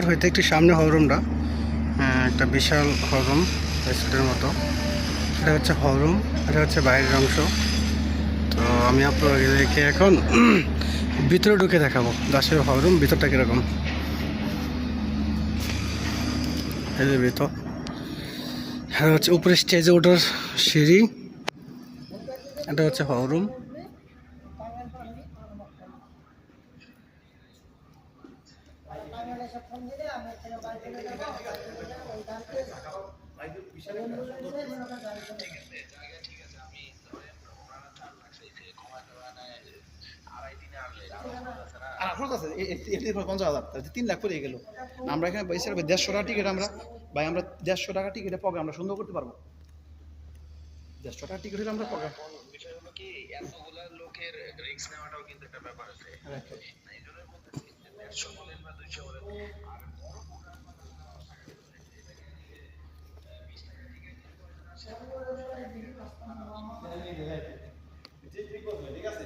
হইতে একটু সামনে হলরুমটা, একটা বিশাল হলরুম রেস্টুরেন্টের মতো। এটা হচ্ছে হলরুম, এটা হচ্ছে বাইরের অংশ। তো আমি আপনাদেরকে এখন ভিতরে ঢুকে দেখাবো আসলে হলরুম ভিতরটা কীরকম। এই যে ভিতর, এটা হচ্ছে উপরে স্টেজে ওঠার সিঁড়ি। এটা হচ্ছে হলরুম। আর খরচ আছে 50,000, 3 লাখ পড়ে গেল। আমরা এখানে 150 টাকা টিকিট, আমরা 150 টাকা টিকিটে প্রোগ্রাম আমরা সুন্দর করতে পারবো। 150 টাকা টিকিট হলে আমরা প্রোগ্রাম বিষয় হলো কি, এতগুলা লোকের রিস্ক নেওয়াটাও কিন্তু একটা ব্যাপার আছে। এই জন্য বলতেছি 150 বলেন বা 200 বলেন, আর বড় প্রোগ্রাম ঠিক আছে।